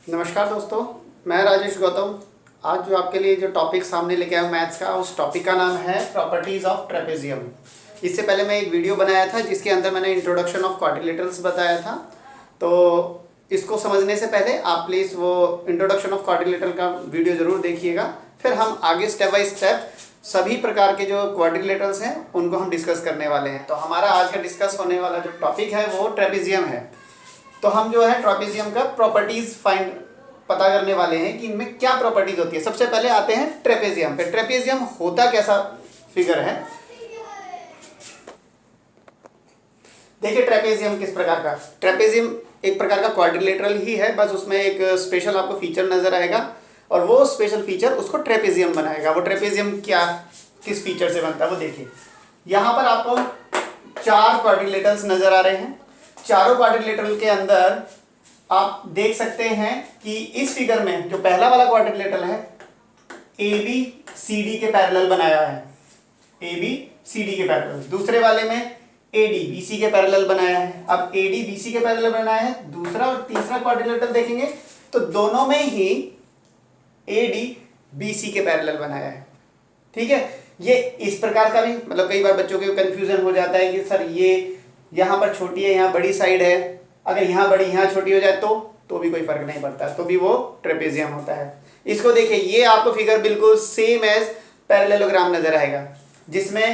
नमस्कार दोस्तों, मैं राजेश गौतम। आज जो आपके लिए जो टॉपिक सामने लेके आया हूँ मैथ्स का, उस टॉपिक का नाम है प्रॉपर्टीज़ ऑफ ट्रेपेजियम। इससे पहले मैं एक वीडियो बनाया था जिसके अंदर मैंने इंट्रोडक्शन ऑफ क्वाड्रिलेटरल्स बताया था। तो इसको समझने से पहले आप प्लीज़ वो इंट्रोडक्शन ऑफ क्वाड्रिलेटरल का वीडियो ज़रूर देखिएगा। फिर हम आगे स्टेप बाय स्टेप सभी प्रकार के जो क्वाड्रिलेटरल्स हैं उनको हम डिस्कस करने वाले हैं। तो हमारा आज का डिस्कस होने वाला जो टॉपिक है वो ट्रेपेजियम है। तो हम जो है ट्रेपेजियम का प्रॉपर्टीज पता करने वाले हैं कि इनमें क्या प्रॉपर्टीज होती है। सबसे पहले आते हैं ट्रेपेजियम पे। ट्रेपेजियम होता कैसा फिगर है, देखिए ट्रेपेजियम किस प्रकार का। ट्रेपेजियम एक प्रकार का क्वाड्रिलेटरल ही है, बस उसमें एक स्पेशल आपको फीचर नजर आएगा और वो स्पेशल फीचर उसको ट्रेपेजियम बनाएगा। वो ट्रेपेजियम क्या किस फीचर से बनता है वो देखिए। यहाँ पर आपको 4 क्वाड्रिलेटरल्स नजर आ रहे हैं। चारों क्वाड्रिलेटरल के अंदर आप देख सकते हैं कि इस फिगर में जो पहला वाला क्वाड्रिलेटरल है ए बी सी डी के पैरेलल बनाया है, ए बी सी डी के पैरेलल। दूसरे वाले में ए डी बी सी के पैरेलल बनाया है। अब ए डी बी सी के पैरेलल बनाया है। दूसरा और तीसरा क्वाड्रिलेटरल देखेंगे तो दोनों में ही ए डी बी सी के पैरेलल बनाया है। ठीक है, ये इस प्रकार का भी मतलब कई बार बच्चों के कंफ्यूजन हो जाता है कि सर ये यहाँ पर छोटी है यहाँ बड़ी साइड है, अगर यहाँ बड़ी यहाँ छोटी हो जाए तो भी कोई फर्क नहीं पड़ता, तो भी वो ट्रेपेजियम होता है। इसको देखिए, ये आपको फिगर बिल्कुल सेम एज पैरेललोग्राम नजर आएगा जिसमें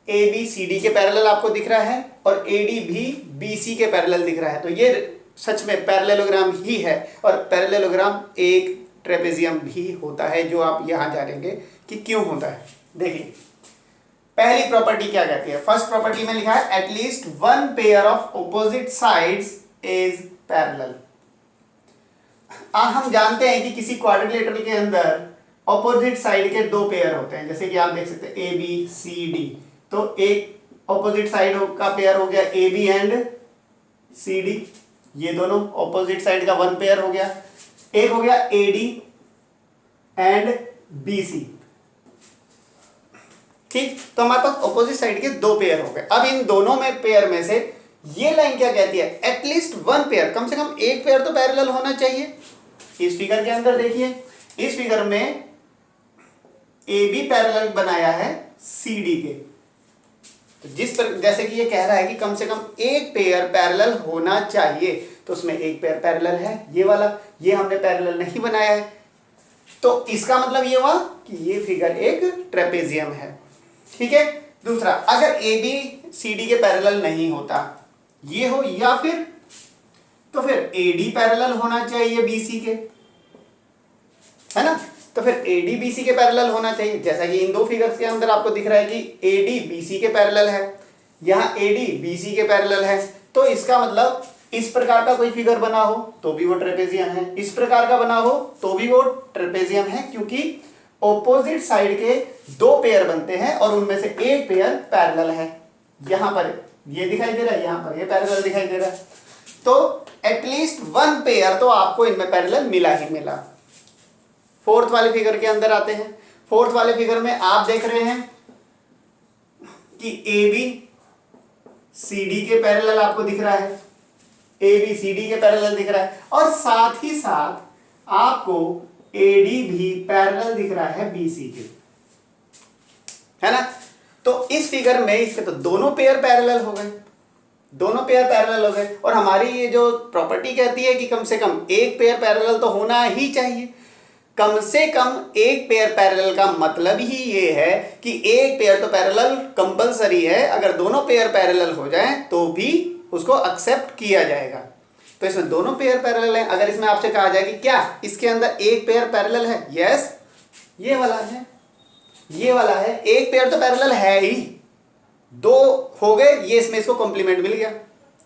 ए बी सी डी के पैरेलल आपको दिख रहा है और ए डी भी बी सी के पैरेलल दिख रहा है। तो ये सच में पैरेललोग्राम ही है और पैरेललोग्राम एक ट्रेपेजियम भी होता है, जो आप यहाँ जानेंगे कि क्यों होता है। देखिए पहली प्रॉपर्टी क्या कहती है। फर्स्ट प्रॉपर्टी में लिखा है at least one pair of opposite sides is parallel. हम जानते हैं कि किसी क्वाड्रिलेटरल के अंदर ऑपोजिट साइड के 2 पेयर होते हैं, जैसे कि आप देख सकते हैं ए बी सी डी। तो एक ऑपोजिट साइड का पेयर हो गया A B and C D, ये दोनों ऑपोजिट साइड का 1 पेयर हो गया। एक हो गया A D and B C. ठीक, तो हमारे पास ऑपोजिट साइड के 2 पेयर हो गए। अब इन दोनों में पेयर में से ये लाइन क्या कहती है, एटलीस्ट 1 पेयर, कम से कम एक पेयर तो पैरेलल होना चाहिए। इस फिगर के अंदर देखिए, इस फिगर में ए बी पैरेलल बनाया है सी डी के। तो जिस पर जैसे कि ये कह रहा है कि कम से कम एक पेयर पैरेलल होना चाहिए, तो उसमें एक पेयर पैरेलल है ये वाला, ये हमने पैरेलल नहीं बनाया है। तो इसका मतलब ये हुआ कि ये फिगर एक ट्रेपेजियम है। ठीक है। दूसरा, अगर ए बी सी डी के पैरेलल नहीं होता, ये हो या फिर ए डी पैरेलल होना चाहिए बी सी के, है ना। तो फिर ए डी बी सी के पैरेलल होना चाहिए, जैसा कि इन 2 फिगर्स के अंदर आपको दिख रहा है कि ए डी बी सी के पैरेलल है, यहाँ ए डी बी सी के पैरेलल है। तो इसका मतलब इस प्रकार का कोई फिगर बना हो तो भी वो ट्रेपेजियम है, इस प्रकार का बना हो तो भी वो ट्रेपेजियम है, क्योंकि ऑपोजिट साइड के 2 पेयर बनते हैं और उनमें से एक पेयर पैरेलल है। यहां पर ये दिखाई दे रहा है, यहां पर ये पैरेलल दिखाई दे रहा है। तो एटलीस्ट 1 पेयर तो आपको इनमें पैरेलल मिला ही मिला। फोर्थ वाले फिगर के अंदर आते हैं। फोर्थ वाले फिगर में आप देख रहे हैं कि ए बी सी डी के पैरेलल आपको दिख रहा है, ए बी सी डी के पैरेलल दिख रहा है और साथ ही साथ आपको ए डी भी पैरेलल दिख रहा है बी सी के, है ना। तो इस फिगर में इसके तो दोनों पेयर पैरेलल हो गए, दोनों पेयर पैरेलल हो गए। और हमारी ये जो प्रॉपर्टी कहती है कि कम से कम एक पेयर पैरेलल तो होना ही चाहिए। कम से कम एक पेयर पैरेलल का मतलब ही ये है कि एक पेयर तो पैरेलल कंपलसरी है, अगर दोनों पेयर पैरेलल हो जाएं तो भी उसको एक्सेप्ट किया जाएगा। तो इसमें दोनों पेयर पैरेलल है। अगर इसमें आपसे कहा जाए कि क्या इसके अंदर एक पेयर पैरेलल है, यस, ये वाला है, ये वाला है, एक पेयर तो पैरेलल है ही, 2 हो गए, ये इसमें इसको कॉम्प्लीमेंट मिल गया।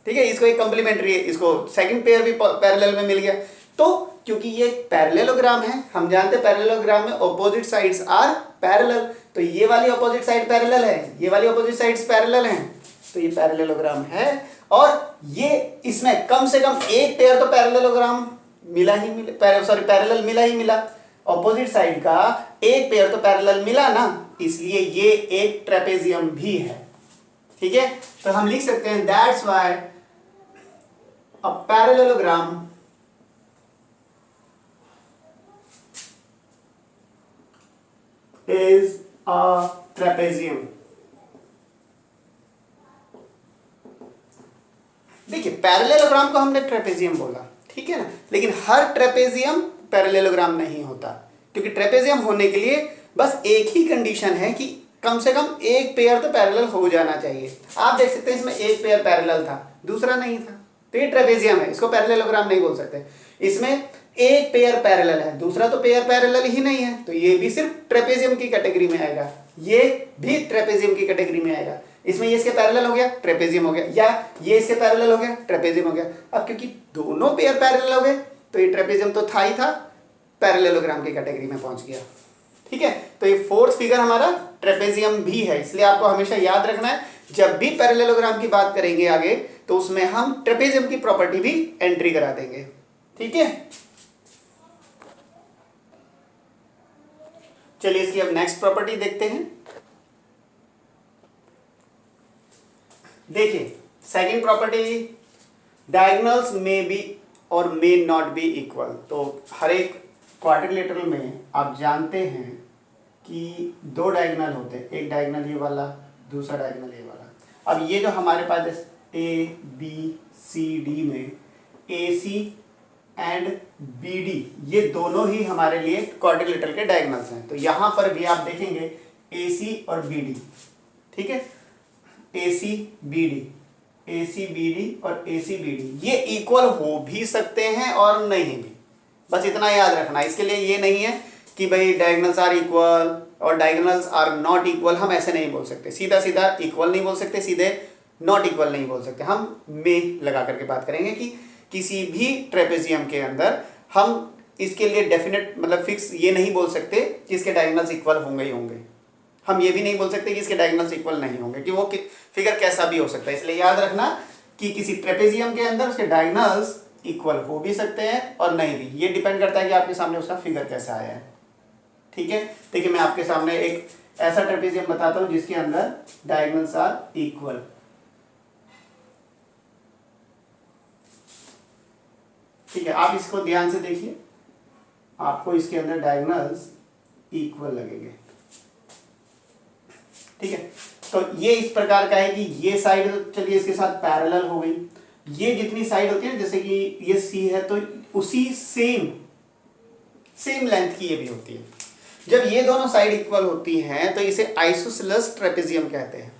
ठीक है, इसको एक कॉम्प्लीमेंट्री है, इसको सेकंड पेयर भी पैरेलल में मिल गया। तो क्योंकि ये पैरेललोग्राम है, हम जानते हैं पैरेललोग्राम में ऑपोजिट साइड्स आर पैरेलल, तो ये वाली ऑपोजिट साइड पैरेलल है, ये वाली ऑपोजिट साइड्स पैरेलल हैं, तो ये पैरेललोग्राम है। और ये इसमें कम से कम एक पेयर तो पैरेललोग्राम मिला ही मिला, पैरेलल मिला ही मिला, ऑपोजिट साइड का एक पेयर तो पैरेलल मिला ना, इसलिए ये एक ट्रेपेजियम भी है। ठीक है, तो हम लिख सकते हैं that's why a parallelogram is a trapezium. देखिए पैरेललोग्राम को हमने ट्रेपेजियम बोला, ठीक है ना, लेकिन हर ट्रेपेजियम पैरेललोग्राम नहीं होता, क्योंकि ट्रेपेजियम होने के लिए बस एक ही कंडीशन है कि कम से कम एक पेयर तो पैरेलल हो जाना चाहिए। आप देख सकते हैं इसमें एक पेयर पैरेलल था, दूसरा नहीं था, तो ये ट्रेपेजियम है, इसको पैरेललोग्राम नहीं बोल सकते। इसमें एक पेयर पैरेलल है, दूसरा तो पेयर पैरेलल ही नहीं है, तो ये भी सिर्फ ट्रेपेजियम की कैटेगरी में आएगा, ये भी ट्रेपेजियम की कैटेगरी में आएगा। इसमें ये इसके पैरेलल हो गया, ट्रेपेजियम हो गया, या ये इसके पैरेलल हो गया, ट्रेपेजियम हो गया। अब क्योंकि दोनों पेयर पैरेलल हो गए तो ये ट्रेपेजियम तो था ही था, पैरेललोग्राम की कैटेगरी में पहुंच गया, ठीक है। तो ये फोर्थ फिगर हमारा ट्रेपेजियम भी है, इसलिए आपको हमेशा याद रखना है जब भी पैरेललोग्राम की बात करेंगे आगे तो उसमें हम ट्रेपेजियम की प्रॉपर्टी भी एंट्री करा देंगे, ठीक है। चलिए इसकी अब नेक्स्ट प्रॉपर्टी देखते हैं। देखिए second property, diagonals may be और मे नॉट बी इक्वल। तो हर एक क्वाड्रिलेटरल में आप जानते हैं कि दो डायगोनल होते हैं, एक डायगोनल ये वाला, दूसरा डायगोनल ये वाला। अब ये जो हमारे पास ए बी सी डी में ए सी एंड बी डी ये दोनों ही हमारे लिए क्वाड्रिलेटरल के डायगोनल्स हैं। तो यहाँ पर भी आप देखेंगे ए सी और बी डी, ठीक है, ए सी बी डी, ए सी बी डी और ए सी बी डी ये इक्वल हो भी सकते हैं और नहीं भी, बस इतना याद रखना। इसके लिए ये नहीं है कि भाई डायगोनल्स आर इक्वल और डायगोनल्स आर नॉट इक्वल, हम ऐसे नहीं बोल सकते, सीधा सीधा इक्वल नहीं बोल सकते, सीधे नॉट इक्वल नहीं बोल सकते। हम में लगा करके बात करेंगे कि किसी भी ट्रेपेजियम के अंदर हम इसके लिए डेफिनेट मतलब फिक्स ये नहीं बोल सकते कि इसके डायगोनल्स इक्वल होंगे ही होंगे, हम ये भी नहीं बोल सकते कि इसके डायगोनल्स इक्वल नहीं होंगे, कि वो फिगर कैसा भी हो सकता है। इसलिए याद रखना कि किसी ट्रेपेजियम के अंदर उसके डायगोनल्स इक्वल हो भी सकते हैं और नहीं भी, ये डिपेंड करता है कि आपके सामने उसका फिगर कैसा आया है, ठीक है। देखिए मैं आपके सामने एक ऐसा ट्रेपेजियम बताता हूं जिसके अंदर डायगोनल्स आर इक्वल। ठीक है, आप इसको ध्यान से देखिए, आपको इसके अंदर डायगोनल्स इक्वल लगेंगे, ठीक है। तो ये इस प्रकार का है कि ये साइड चलिए इसके साथ पैरेलल हो गई, ये जितनी साइड होती है जैसे कि ये सी है तो उसी सेम लेंथ की ये भी होती है। जब ये दोनों साइड इक्वल होती हैं तो इसे आइसोसेलेस ट्रेपेजियम कहते हैं।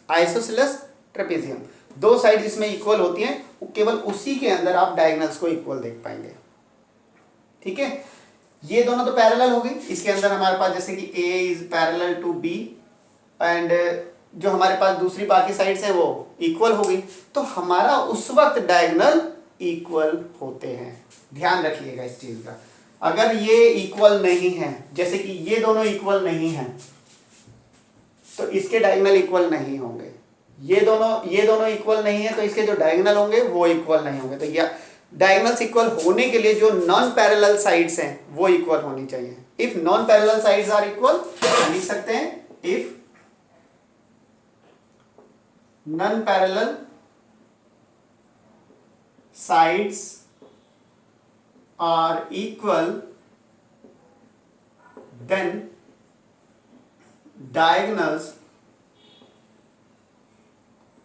आइसोसेलेस ट्रेपेजियम, दो साइड जिसमें इक्वल होती हैं केवल उसी के अंदर आप डायगोनल्स को इक्वल देख पाएंगे, ठीक है। ये दोनों तो पैरेलल हो गई, इसके अंदर हमारे पास जैसे कि A is parallel to B and जो हमारे पास दूसरी बाकी साइड्स हैं वो इक्वल हो गई, तो हमारा उस वक्त डायगोनल इक्वल होते हैं। ध्यान रखिएगा इस चीज का, अगर ये इक्वल नहीं है, जैसे कि ये दोनों इक्वल नहीं हैं तो इसके डायगोनल इक्वल नहीं होंगे, ये दोनों इक्वल नहीं है तो इसके जो डायगोनल होंगे वो इक्वल नहीं होंगे। तो या डायगोनल्स इक्वल होने के लिए जो नॉन पैरेलल साइड्स हैं वो इक्वल होनी चाहिए। If non parallel sides are equal, लिख सकते हैं if non parallel sides are equal then diagonals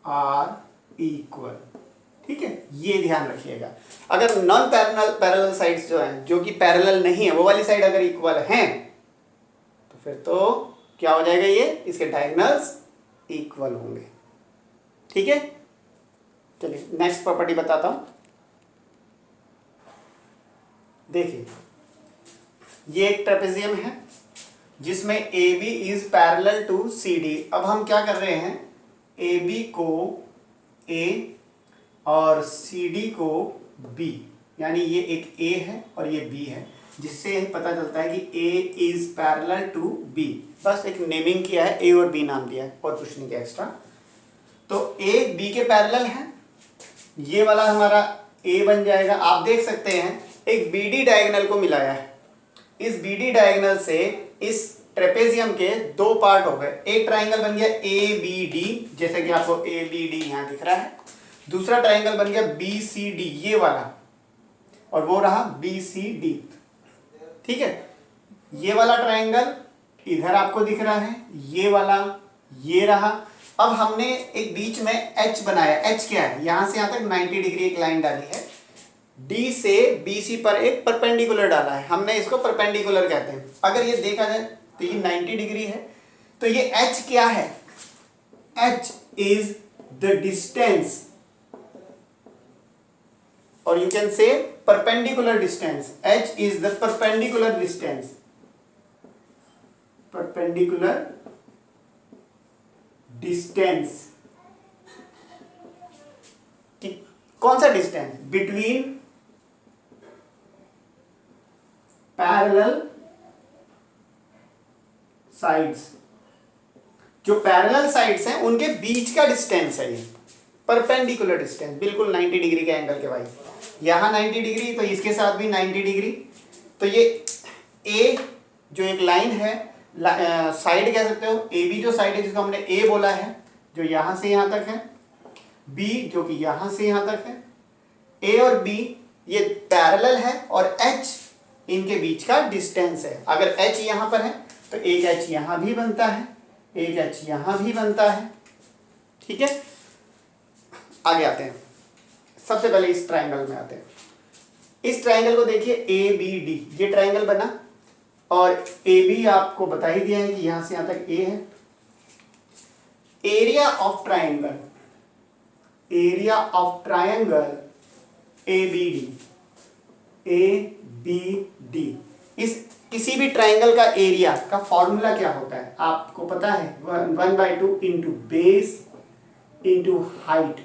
are equal, ठीक है, ये ध्यान रखिएगा। अगर नॉन पैरेलल साइड्स जो हैं जो कि पैरेलल नहीं है वो वाली साइड अगर इक्वल हैं तो फिर तो क्या हो जाएगा, ये इसके डायगोनल्स इक्वल होंगे, ठीक है। चलिए नेक्स्ट प्रॉपर्टी बताता हूं। देखिए ये एक ट्रेपेजियम है जिसमें A B is parallel to C D. अब हम क्या कर रहे हैं, ए बी को ए और सी डी को बी, यानी ये एक ए है और ये बी है, जिससे पता चलता है कि A is parallel to B. बस एक नेमिंग किया है, ए और बी नाम दिया है और कुछ नहीं किया एक्स्ट्रा। तो ए बी के पैरेलल है, ये वाला हमारा ए बन जाएगा। आप देख सकते हैं एक बी डी डायगोनल को मिलाया है, इस बी डी डायगोनल से इस ट्रेपेजियम के दो पार्ट हो गए, एक ट्राइंगल बन गया ए बी डी, जैसे कि आपको ए बी डी यहां दिख रहा है, दूसरा ट्राइंगल बन गया बी सी डी ये वाला, और वो रहा बी सी डी, ठीक है। ये वाला ट्राइंगल इधर आपको दिख रहा है ये वाला, ये रहा। अब हमने एक बीच में एच बनाया। एच क्या है, यहां से यहां तक 90 डिग्री एक लाइन डाली है, डी से BC पर एक परपेंडिकुलर डाला है, हमने इसको परपेंडिकुलर कहते हैं। अगर ये देखा जाए तो ये 90 डिग्री है, तो ये एच क्या है, एच इज द डिस्टेंस, और you can say perpendicular distance. H is the perpendicular distance, perpendicular distance. कौन सा डिस्टेंस, बिटवीन पैरेलल साइड्स, जो पैरेलल साइड्स हैं उनके बीच का डिस्टेंस है ये परपेंडिकुलर डिस्टेंस, बिल्कुल 90 डिग्री के एंगल के भाई। यहां 90 डिग्री तो इसके साथ भी 90 डिग्री। तो ये ए जो एक लाइन है, साइड कह सकते हो, ए बी जो साइड है जिसको हमने ए बोला है, जो यहां से यहां तक है, बी जो कि यहां से यहां तक है, ए और बी ये पैरेलल है, और एच इनके बीच का डिस्टेंस है। अगर एच यहां पर है तो एक एच यहां भी बनता है, एक एच यहां भी बनता है। ठीक है, आगे आते हैं। सबसे पहले इस ट्रायंगल में आते हैं। इस ट्रायंगल को देखिए ABD, ये ट्रायंगल बना, और AB आपको बता ही दिया है कि यहां से यहां तक A है। Area of triangle, area of triangle ABD, इस किसी भी ट्रायंगल का एरिया का फॉर्मूला क्या होता है आपको पता है, 1/2 इंटू बेस इंटू हाइट,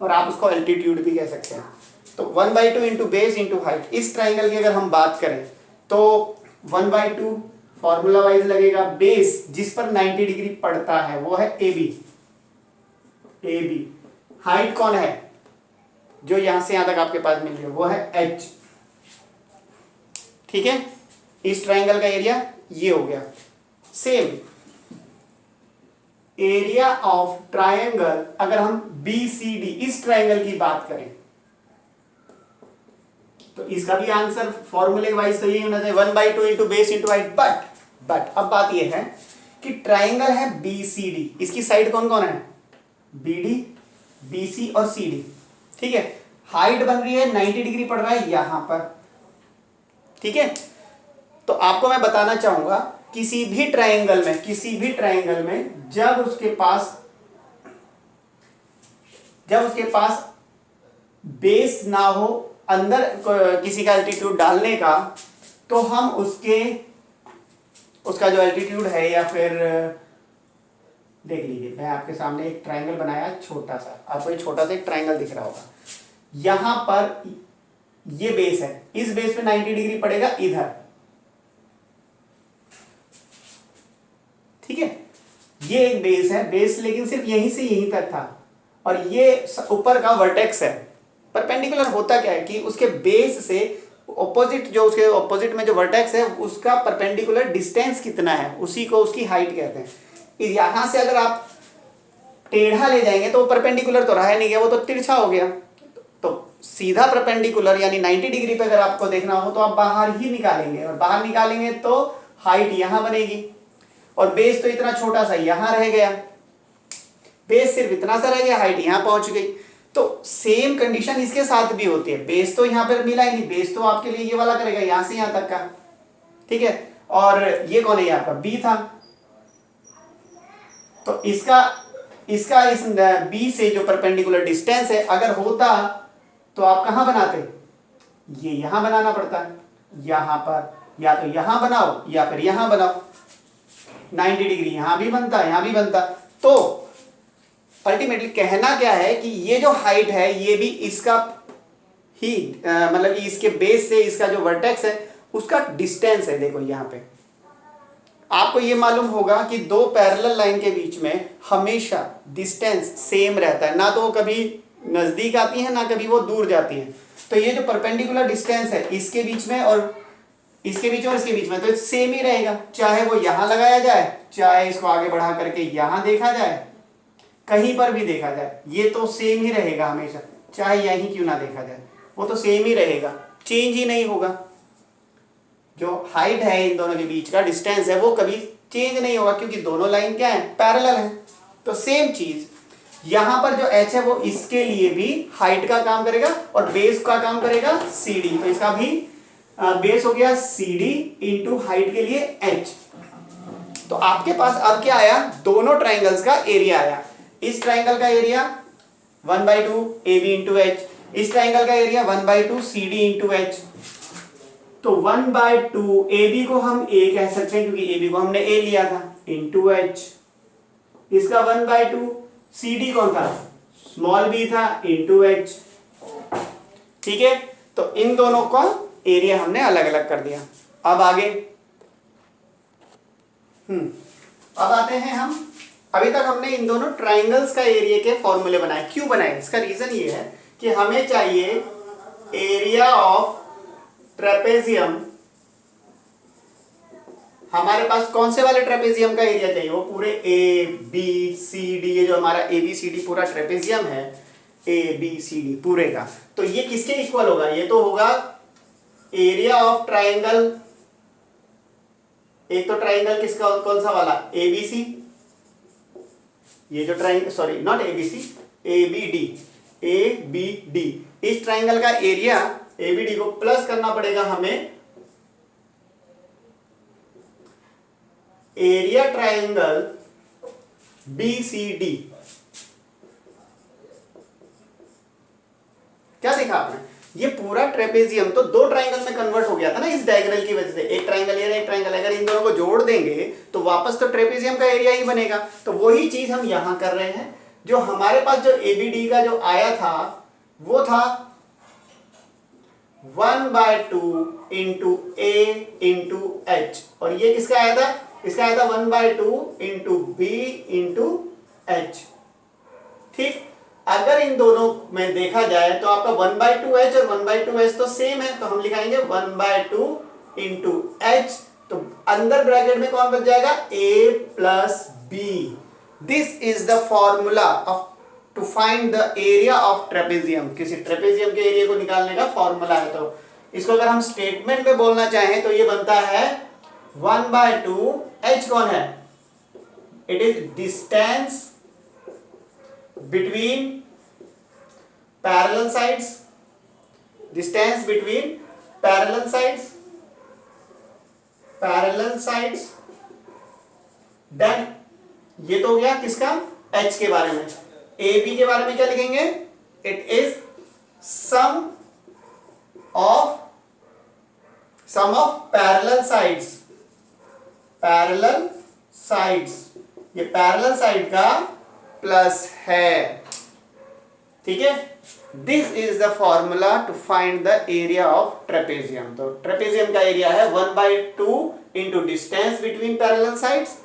और आप उसको एल्टीट्यूड भी कह सकते हैं। तो 1/2 इंटू बेस इंटू हाइट। इस ट्राइंगल की अगर हम बात करें तो 1/2 फॉर्मूला वाइज लगेगा, बेस जिस पर 90 डिग्री पड़ता है वो है AB, हाइट कौन है जो यहां से यहां तक आपके पास मिल रही है वो है H। ठीक है, इस ट्राइंगल का एरिया ये हो गया। सेम एरिया ऑफ ट्रायंगल, अगर हम BCD इस ट्रायंगल की बात करें तो इसका भी आंसर फॉर्मूले वाइज तो यही होना चाहिए, 1/2 into base into height. But अब बात यह है कि ट्रायंगल है BCD, इसकी साइड कौन कौन है, BD, BC और CD। ठीक है, हाइट बन रही है 90 डिग्री पड़ रहा है यहां पर। ठीक है, तो आपको मैं बताना चाहूंगा किसी भी ट्रायंगल में जब उसके पास बेस ना हो अंदर किसी का एल्टीट्यूड डालने का, तो हम उसका जो एल्टीट्यूड है, या फिर देख लीजिए मैं आपके सामने एक ट्रायंगल बनाया छोटा सा, आपको ये छोटा सा एक ट्रायंगल दिख रहा होगा, यहां पर ये बेस है, इस बेस पे 90 डिग्री पड़ेगा इधर। ठीक है, ये एक बेस है, बेस लेकिन सिर्फ यहीं से यहीं तक था, और ये ऊपर का वर्टेक्स है। परपेंडिकुलर होता क्या है कि उसके बेस से ऑपोजिट, जो उसके ऑपोजिट में जो वर्टेक्स है उसका परपेंडिकुलर डिस्टेंस कितना है, उसी को उसकी हाइट कहते हैं। यहां से अगर आप टेढ़ा ले जाएंगे तो वो परपेंडिकुलर तो रहा नहीं गया, वो तो तिरछा हो गया। तो सीधा परपेंडिकुलर यानी 90 डिग्री पे अगर आपको देखना हो तो आप बाहर ही निकालेंगे, और बाहर निकालेंगे तो हाइट यहां बनेगी, और बेस तो इतना छोटा सा यहां रह गया, बेस सिर्फ इतना सा रह गया, हाइट यहां पहुंच गई। तो सेम कंडीशन इसके साथ भी होती है, बेस तो यहां पर मिला ही नहीं, बेस तो आपके लिए ये वाला करेगा यहां से यहां तक का। ठीक है, और ये कौन है, यहाँ पर B था, तो इसका इस B से जो परपेंडिकुलर डिस्टेंस है अगर होता तो आप कहां बनाते, ये यहां बनाना पड़ता है, यहां पर या तो यहां बनाओ या फिर यहां बनाओ, 90 डिग्री यहां भी बनता यहां भी बनता। तो अल्टीमेटली कहना क्या है कि ये जो हाइट है ये भी इसका ही मतलब कि इसके बेस से इसका जो वर्टेक्स है उसका डिस्टेंस है। देखो यहां पे आपको ये मालूम होगा कि दो पैरेलल लाइन के बीच में हमेशा डिस्टेंस सेम रहता है, ना तो वो कभी नजदीक आती है ना कभी वो दूर जाती है। तो ये जो परपेंडिकुलर डिस्टेंस है इसके बीच में और इसके बीच में और इसके बीच में तो सेम ही रहेगा, चाहे वो यहां लगाया जाए चाहे इसको आगे बढ़ा करके यहां देखा जाए, कहीं पर भी देखा जाए ये तो सेम ही रहेगा हमेशा, चाहे यहीं क्यों ना देखा जाए वो तो सेम ही रहेगा, चेंज ही नहीं होगा। जो हाइट है इन दोनों के बीच का डिस्टेंस है वो कभी चेंज नहीं होगा, क्योंकि दोनों लाइन क्या है, पैरेलल है। तो सेम चीज यहां पर जो h है वो इसके लिए भी हाइट का काम करेगा और बेस का काम करेगा CD। तो इसका भी बेस हो गया CD इंटू हाइट के लिए h। तो आपके पास अब क्या आया, दोनों ट्राइंगल्स का एरिया आया। इस ट्राइंगल का एरिया 1/2 AB इंटू h, इस ट्राइंगल का एरिया 1/2 CD इंटू h। तो 1/2 AB को हम A कह सकते हैं क्योंकि AB को हमने A लिया था, इंटू h। इसका 1/2 CD कौन था, स्मॉल b था, इंटू h। ठीक है, तो इन दोनों का एरिया हमने अलग अलग कर दिया। अब आगे अब आते हैं हम, अभी तक हमने इन दोनों ट्राइंगल्स का एरिया के फॉर्मूले बनाए। क्यों बनाए, इसका रीजन ये है कि हमें चाहिए एरिया ऑफ ट्रेपेजियम। हमारे पास कौन से वाले ट्रेपेजियम का एरिया चाहिए, वो पूरे ए बी सी डी, ये जो हमारा ए बी सी डी पूरा ट्रेपेजियम है, ए बी सी डी पूरे का, तो ये किसके इक्वल होगा, ये तो होगा एरिया ऑफ ट्राइंगल। एक तो ट्राइंगल किसका, कौन सा वाला, एबीसी, ये जो triangle, sorry not ABC, ABD, ABD, इस ट्राइंगल का एरिया एबीडी को प्लस करना पड़ेगा हमें एरिया ट्राइंगल बीसीडी। क्या देखा आपने, ये पूरा ट्रेपेजियम तो दो ट्राइंगल में कन्वर्ट हो गया था ना इस डायगोनल की वजह से। एक ट्राइंगल ये, एक ट्राइंगल, अगर इन दोनों को जोड़ देंगे तो वापस तो ट्रेपेजियम का एरिया ही बनेगा। तो वही चीज हम यहां कर रहे हैं। जो हमारे पास जो एबीडी का जो आया था वो था 1/2 इंटू ए इंटू एच, और ये किसका आया था, इसका आया था 1/2 इंटू बी इंटू एच। ठीक, अगर इन दोनों में देखा जाए तो आपका 1/2h और 1/2h तो सेम है, तो हम लिखाएंगे 1/2 इंटू एच। तो अंदर ब्रैकेट में कौन बच जाएगा, a plus B. This is the formula of to find the area of trapezium. किसी ट्रेपेजियम के एरिया को निकालने का फॉर्मूला है। तो इसको अगर हम स्टेटमेंट में बोलना चाहें तो ये बनता है 1/2, h कौन है, it is distance between parallel sides, distance between parallel sides, then ये तो हो गया किसका, h के बारे में। AB के बारे में क्या लिखेंगे, it is sum of parallel sides, ये पैरेलल साइड का प्लस है। ठीक है, this is the formula to find the area of trapezium. तो ट्रेपेजियम का एरिया है 1/2 into distance between parallel sides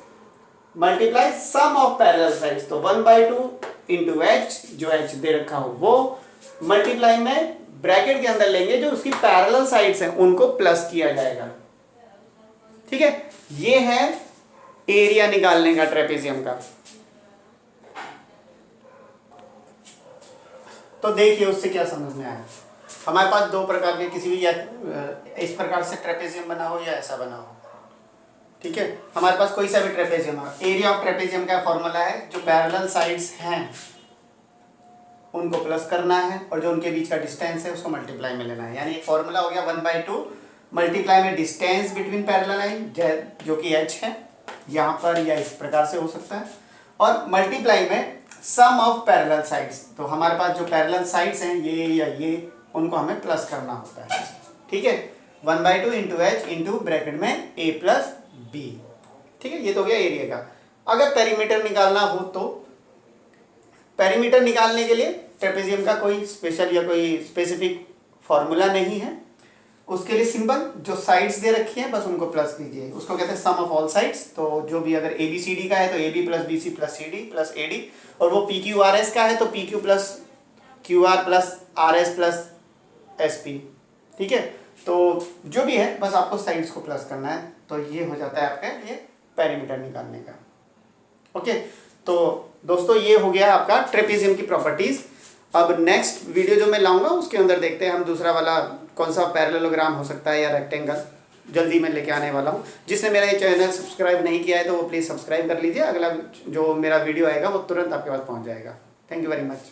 multiply sum of parallel sides. तो 1/2 into H, जो एच दे रखा हो वो, मल्टीप्लाई में ब्रैकेट के अंदर लेंगे जो उसकी पैरेलल साइड्स हैं उनको प्लस किया जाएगा। ठीक है, ये है एरिया निकालने का ट्रेपेजियम का। तो देखिए उससे क्या समझ में आया। हमारे पास दो प्रकार के, किसी भी या इस प्रकार से ट्रेपेजियम बना हो या ऐसा बना हो। ठीक है, हमारे पास कोई सा भी ट्रेपेजियम हो, एरिया ऑफ ट्रेपेजियम का फॉर्मूला है जो पैरेलल साइड्स हैं उनको प्लस करना है और जो उनके बीच का डिस्टेंस है उसको मल्टीप्लाई में लेना है। यानी एक फॉर्मूला हो गया 1/2 मल्टीप्लाई में डिस्टेंस बिटवीन पैरेलल लाइन जो कि h है यहाँ पर, या इस प्रकार से हो सकता है, और मल्टीप्लाई में सम ऑफ पैरेलल साइड्स। तो हमारे पास जो पैरेलल साइड्स हैं ये या ये, उनको हमें प्लस करना होता है। ठीक है, 1/2 इंटू एच इंटू ब्रैकेट में a प्लस बी। ठीक है, ये तो हो गया एरिया का। अगर पेरीमीटर निकालना हो तो पेरीमीटर निकालने के लिए ट्रेपेजियम का कोई स्पेशल या कोई स्पेसिफिक फॉर्मूला नहीं है। उसके लिए सिंपल जो साइड्स दे रखी हैं बस उनको प्लस कीजिए, उसको कहते हैं सम ऑफ ऑल साइड्स। तो जो भी अगर ए बी सी डी का है तो A B plus B C plus C D plus A D, और वो पी क्यू आर एस का है तो P Q plus Q R plus R S plus S P. ठीक है, तो जो भी है बस आपको साइड्स को प्लस करना है, तो ये हो जाता है आपके लिए पेरीमीटर निकालने का। ओके, तो दोस्तों ये हो गया आपका ट्रेपेजियम की प्रॉपर्टीज। अब नेक्स्ट वीडियो जो मैं लाऊंगा उसके अंदर देखते हैं हम दूसरा वाला कौन सा पैरेललोग्राम हो सकता है या रेक्टेंगल। जल्दी मैं लेके आने वाला हूँ। जिसने मेरा ये चैनल सब्सक्राइब नहीं किया है तो वो प्लीज़ सब्सक्राइब कर लीजिए, अगला जो मेरा वीडियो आएगा वो तुरंत आपके पास पहुँच जाएगा। Thank you very much.